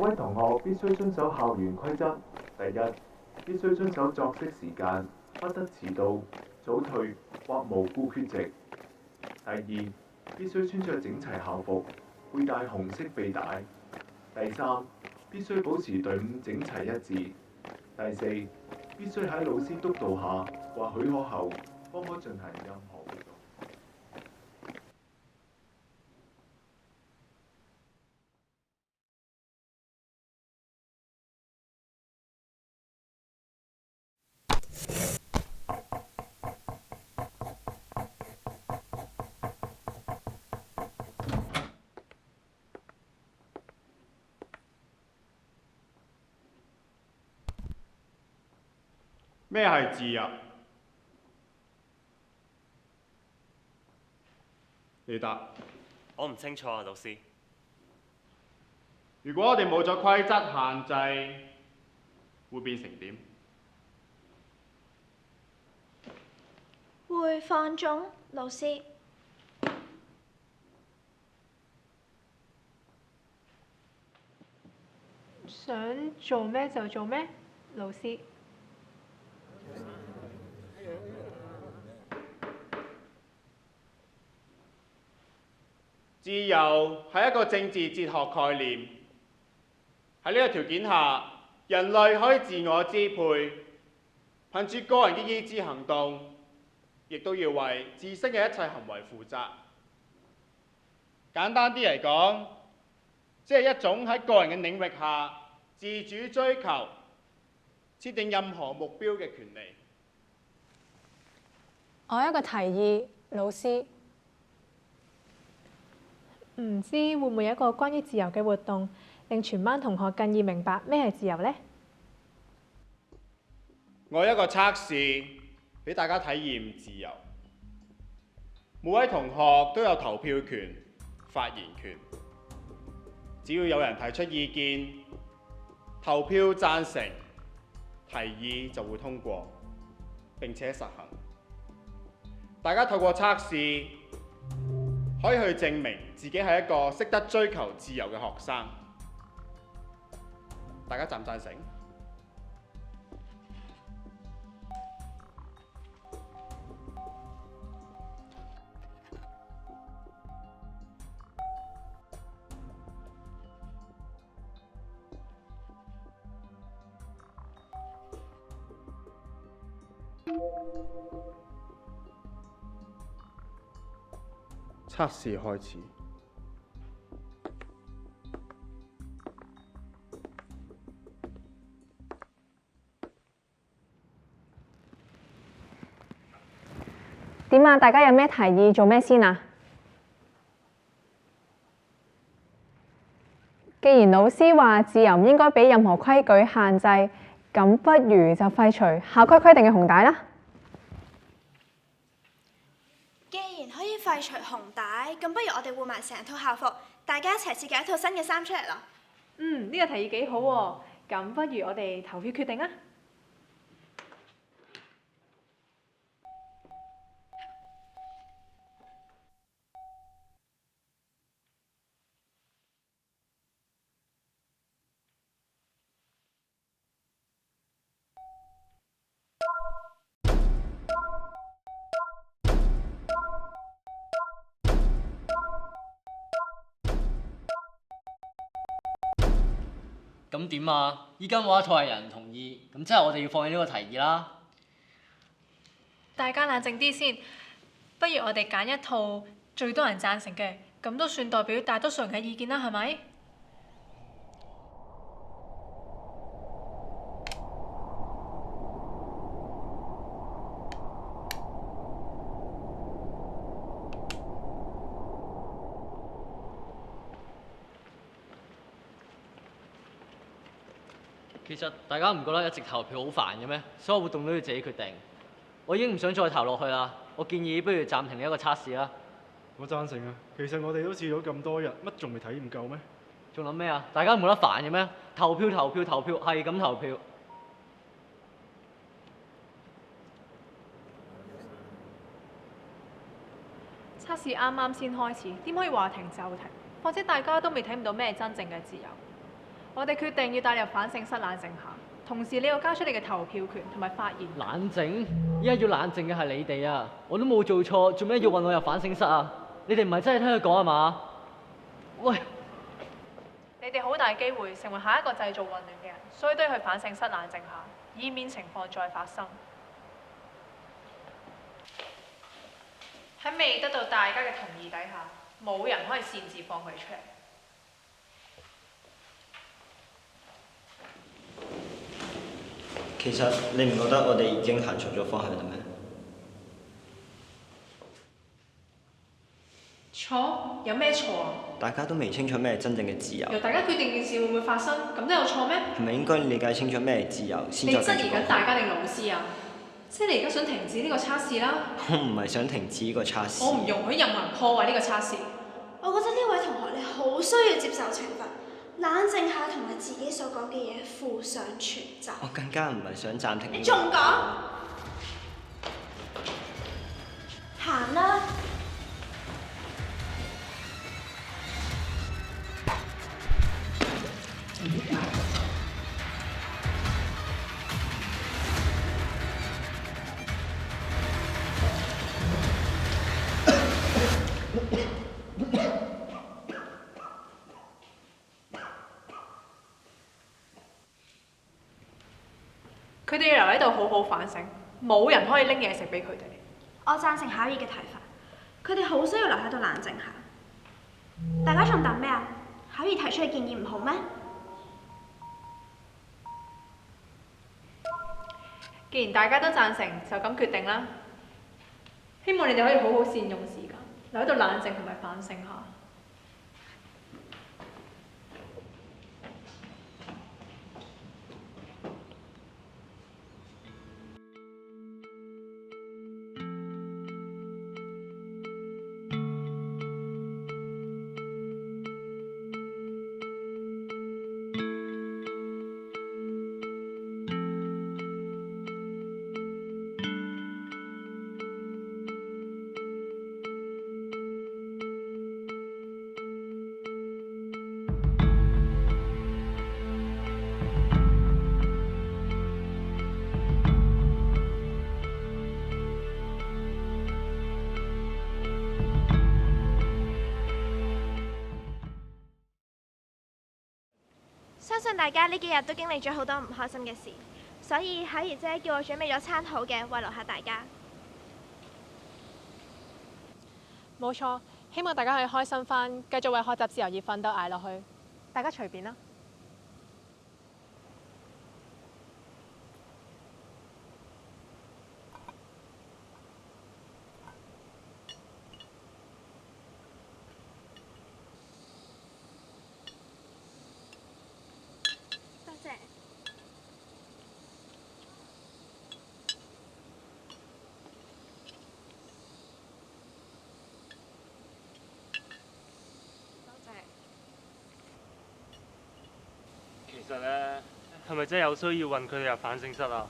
位同學必須遵守校園規則。第一，必須遵守作息時間，不得遲到、早退或無故缺席。第二，必須穿着整齊校服，佩戴紅色臂帶。第三，必須保持隊伍整齊一致。第四，必須喺老師督導下或許可後，方可進行任何活動。咩係自由？你答。我唔清楚啊，老師。如果我哋冇咗規則限制，會變成點？會放縱，老師。想做咩就做咩，老師。自由係一個政治哲學概念。喺呢個條件下，人類可以自我支配，憑住個人嘅意志行動，亦都要為自身嘅一切行為負責。簡單啲嚟講，即係一種喺個人嘅領域下自主追求、設定任何目標嘅權利。我有一個提議，老師。唔知會唔會有一個關於自由嘅活動，令全班同學更易明白咩係自由呢？我有一個測試，俾大家體驗自由。每位同學都有投票權、發言權。只要有人提出意見，投票贊成，提議就會通過，並且實行。大家透過測試，可以去證明自己係一個識得追求自由嘅學生。大家贊唔贊成？測試開始。點啊？大家有咩提議？做咩先啊？既然老師話自由唔應該俾任何規矩限制，咁不如就廢除校規規定嘅紅帶啦。既然可以廢除紅帶，咁不如我哋換埋成套校服，大家一齊設計一套新嘅衫出嚟咯。呢個提議幾好喎，咁不如我哋投票決定啊！咁點啊？依家冇一套係人唔同意，咁即係我哋要放棄呢個提議啦。大家冷靜啲先，不如我哋揀一套最多人贊成嘅，咁都算代表大多數人嘅意見啦，係咪？其實大家唔覺得一直投票好煩嘅咩？所有活動都要自己決定。我已經唔想再投落去啦。我建議不如暫停呢一個測試啦。我贊成啊！其實我哋都試咗咁多日，乜仲未體驗夠咩？仲諗咩啊？大家冇得煩嘅咩？投票投票投票，係咁投票。測試啱啱先開始，點可以話停就停？況且大家都未體驗到咩真正嘅自由。我哋決定要帶你入反省室冷靜下，同時你要交出你嘅投票權同埋發言權。冷靜？依家要冷靜嘅係你哋啊！我都冇做錯，做咩要揾我入反省室啊？你哋唔係真係聽佢講啊嘛？喂！你哋好大機會成為下一個製造混亂嘅人，所以都要去反省室冷靜下，以免情況再發生。喺未得到大家嘅同意底下，冇人可以擅自放佢哋出嚟。其實你唔覺得我哋已經行錯咗方向啦咩？錯？有咩錯啊？大家都未清楚咩係真正嘅自由，由大家決定件事會唔會發生，咁都有錯咩？係咪應該理解清楚咩係自由先你再繼續講？質疑緊大家定老師啊？即係你而家想停止呢個測試啦？我唔係想停止呢個測試。我唔容許任何人破壞呢個測試。我覺得呢位同學你好需要接受懲罰，冷靜下同埋自己所講嘅嘢負上全責。我更加唔係想暫停。你仲講？行啦！佢哋要留喺度好好反省，冇人可以拎嘢食俾佢哋。我贊成考爾嘅睇法，佢哋好需要留喺度冷靜下。大家仲等咩啊？考爾提出嘅建議唔好咩？既然大家都贊成，就咁決定啦。希望你哋可以好好善用時間，留喺度冷靜同埋反省下。相信大家呢幾日都經歷咗好多唔開心嘅事，所以考兒姐叫我準備咗餐好嘅慰勞下大家。冇錯，希望大家可以開心返，繼續為學習自由而奮鬥捱落去。大家隨便啦。多謝。其實咧，係咪真係有需要運佢哋入反省室啊？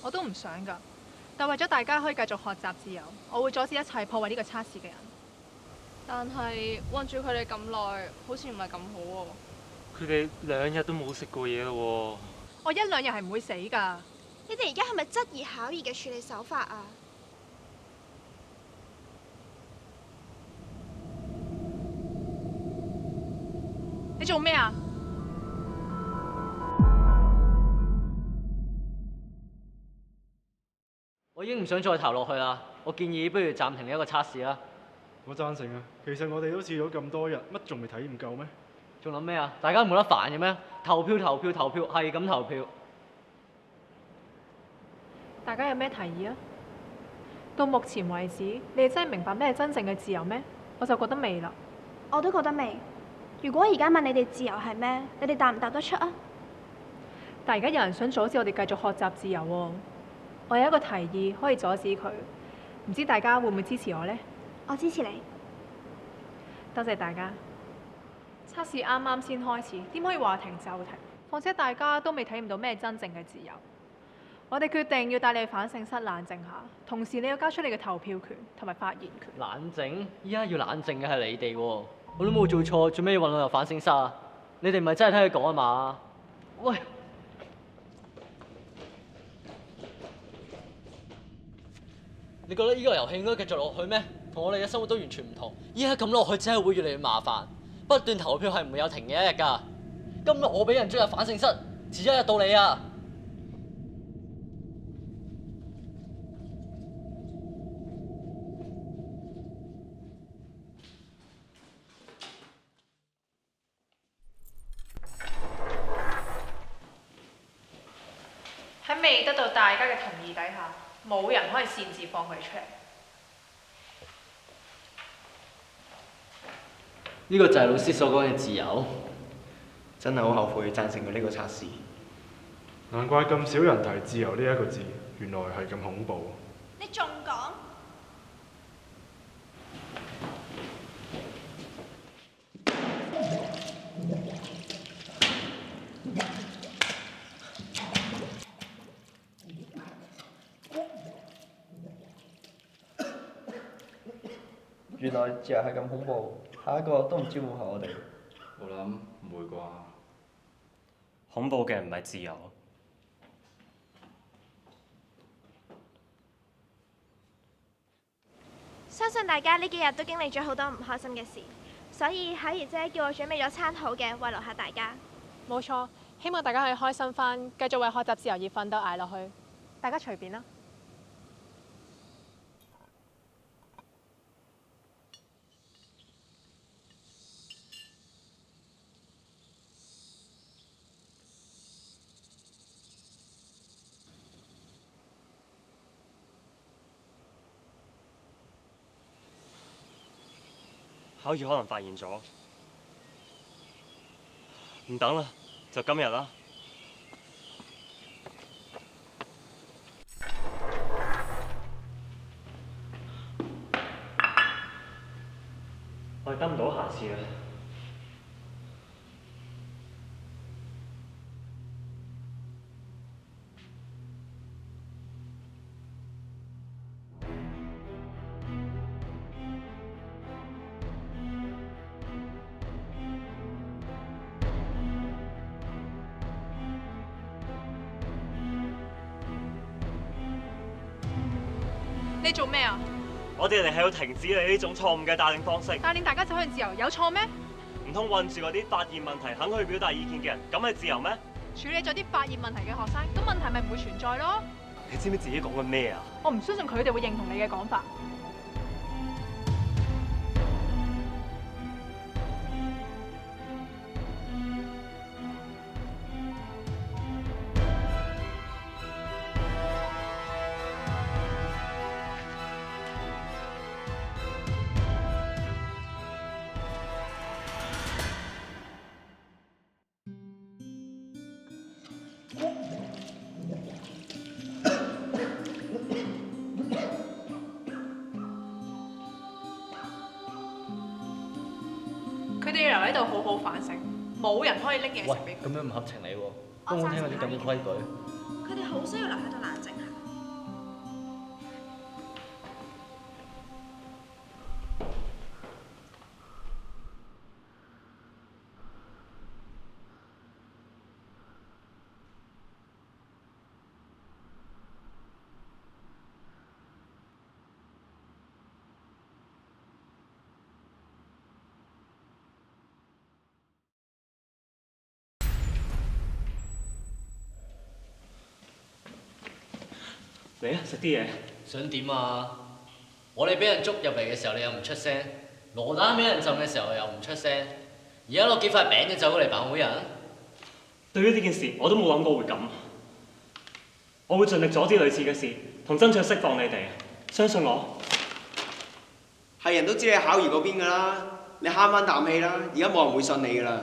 我都唔想㗎，但為咗大家可以繼續學習自由，我會阻止一切破壞呢個測試嘅人。但係韞住佢哋咁耐，好似唔係咁好喎。佢哋2日都冇食過嘢咯喎。我1、2日係唔會死㗎。你哋而家係咪質疑考兒嘅處理手法啊？你做咩啊？我已經唔想再投落去啦。我建議不如暫停呢一個測試啦。我贊成啊！其實我哋都試咗咁多日，乜仲未體驗夠咩？仲諗咩啊？大家冇得煩嘅咩？投票投票投票，係咁投票。大家有咩提議啊？到目前為止，你哋真係明白咩係真正嘅自由咩？我就覺得未啦。我都覺得未。如果而家問你哋自由係咩，你哋答唔答得出啊？但而家有人想阻止我哋繼續學習自由喎。我有一個提議可以阻止佢，唔知大家會唔會支持我呢？我支持你。多謝大家。測試啱啱先開始，點可以話停就停？況且大家都未體驗到咩真正嘅自由。我哋決定要帶你去反省室冷靜下，同時你要交出你嘅投票權同埋發言權。冷靜？依家要冷靜嘅係你哋喎，我都冇做錯，做咩要揾我入反省室啊？你哋唔係真係聽佢講啊嘛？喂！你覺得呢個遊戲應該繼續落去咩？同我哋嘅生活都完全唔同。依家咁落去，只係會越嚟越麻煩。不斷投票係唔會有停嘅一日㗎。今日我俾人追入反省室，遲一日到你啊！喺未得到大家嘅同意底下，冇人可以擅自放佢出嚟。呢個就係老師所講嘅自由。真係好後悔贊成佢呢個測試。難怪咁少人提自由呢一個字，原來係咁恐怖。你仲講？原來自由係咁恐怖，下一個都唔招呼下我哋。我諗唔會啩。恐怖嘅唔係自由。相信大家呢幾日都經歷咗好多唔開心嘅事，所以巧兒姐叫我準備咗餐好嘅慰勞下大家。冇錯，希望大家可以開心返，繼續為學習自由而奮鬥捱落去。大家隨便啦。巧兒可能發現咗，唔等啦，就今日啦。我哋得唔到下次啦。你做咩啊？我哋嚟係要停止你呢種錯誤嘅帶領方式。帶領大家走向自由，有錯咩？唔通困住嗰啲發現問題、肯去表達意見嘅人，咁係自由咩？處理咗啲發現問題嘅學生，咁問題咪唔會存在咯？你知唔知自己講緊咩啊？我唔相信佢哋會認同你嘅講法。佢哋要留喺度好好反省，冇人可以拎嘢食俾佢。咁樣唔合情理喎，都冇聽過啲咁嘅規矩。佢哋好需要留喺度冷靜下。嚟啊！食啲嘢。想點啊？我哋俾人捉入嚟嘅時候，你又唔出聲；羅丹俾人浸嘅時候又唔出聲。而家攞幾塊餅就走過嚟扮好人。對於呢件事，我都冇諗過會咁。我會盡力阻止類似嘅事，同爭取釋放你哋。相信我。係人都知你喺巧兒嗰邊㗎啦，你慳返啖氣啦，而家冇人會信你㗎啦。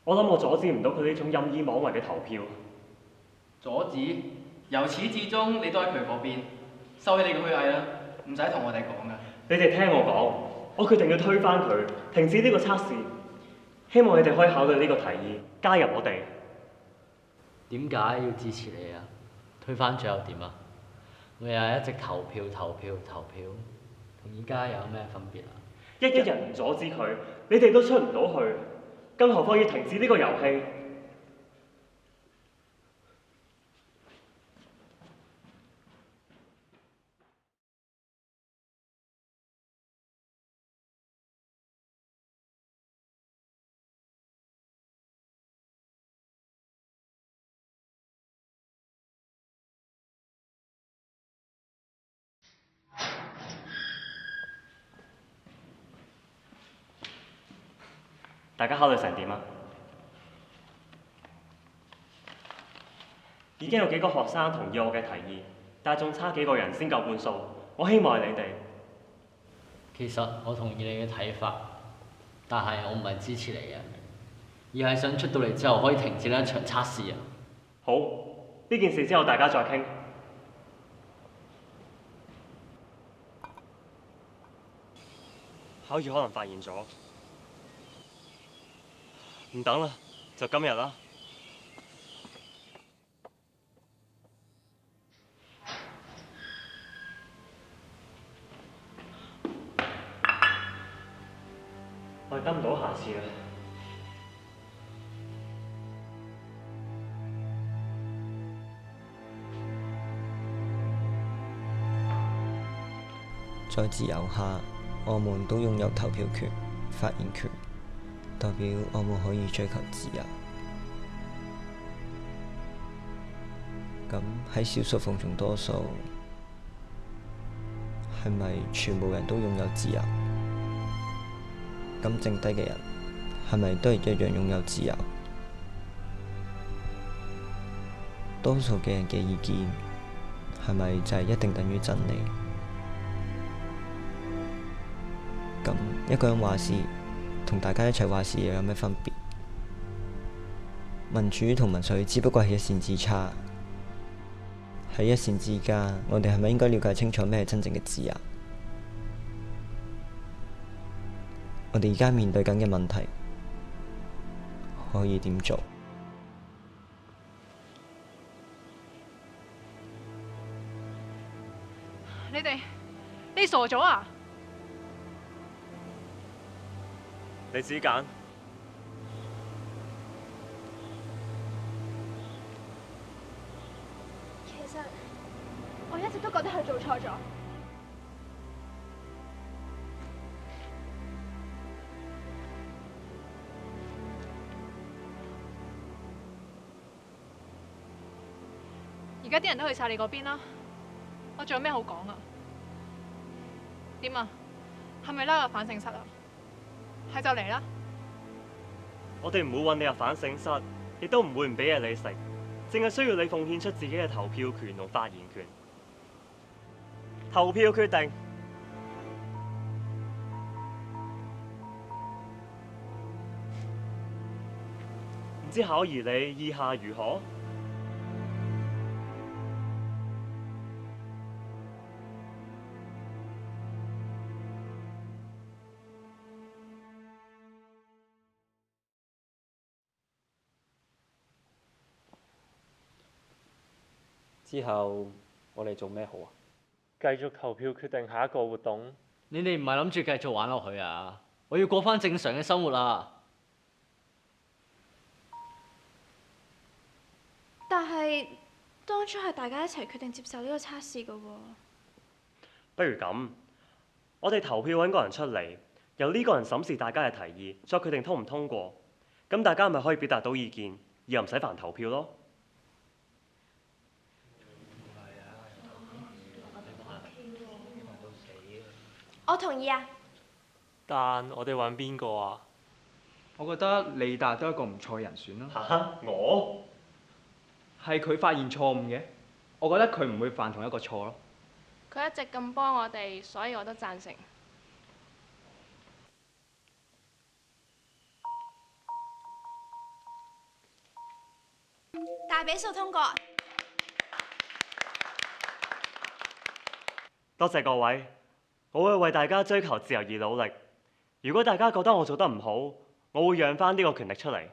我諗我阻止唔到佢呢種任意妄為嘅投票。阻止？由始至終你都喺佢嗰邊，收起你嘅虛偽啦，唔使同我哋講㗎。你哋聽我講，我決定要推翻佢，停止呢個測試。希望你哋可以考慮呢個提議，加入我哋。點解要支持你啊？推翻咗又點啊？咪又係一直投票，同而家有咩分別啊？一人唔阻止佢，你哋都出唔到去，更何況要停止呢個遊戲。大家考慮成點啊？已經有幾個學生同意我嘅提議，但係仲差幾個人先夠半數。我希望係你哋。其實我同意你嘅睇法，但係我唔係支持你嘅，而係想出到嚟之後可以停止呢一場測試啊！好，呢件事之後大家再傾。考試可能發現咗。唔等啦，就今日啦。我係跟唔到下次啦。在自由下，我們都擁有投票權、發言權。代表我們可以追求自由。咁喺少數服從多數，係咪全部人都擁有自由？咁剩低嘅人係咪都係一樣擁有自由？多數嘅人嘅意見係咪就係一定等於真理？咁一個人話事，同大家一齊話事又有咩分別？民主同民粹只不過係一線之差。喺一線之間，我哋係咪應該了解清楚咩係真正嘅自由？我哋而家面對緊嘅問題，可以點做？你傻咗啊？你自己揀。其實我一直都覺得佢做錯咗。而家啲人都去晒你嗰邊啦，我仲有咩好講啊？點啊？係咪拉入反省室啊？係就嚟啦！我哋唔會揾你入反省室，亦都唔會唔俾嘢你食，淨係需要你奉獻出自己嘅投票權同發言權。投票決定。唔知考兒你意下如何？之後我哋做咩好啊？繼續投票決定下一個活動。你哋唔係諗住繼續玩落去啊？我要過返正常嘅生活啦。但係當初係大家一齊決定接受呢個測試㗎喎。不如咁，我哋投票揾個人出嚟，由呢個人審視大家嘅提議，再決定通唔通過。咁大家咪可以表達到意見，而又唔使煩投票咯。我同意啊。但我哋揾邊個啊？我覺得利達都係一個唔錯嘅人選咯。嚇！我係佢發現錯誤嘅，我覺得佢唔會犯同一個錯咯。佢一直咁幫我哋，所以我都贊成。大比數通過。多謝各位，我會為大家追求自由而努力。如果大家覺得我做得唔好，我會讓返呢個權力出嚟。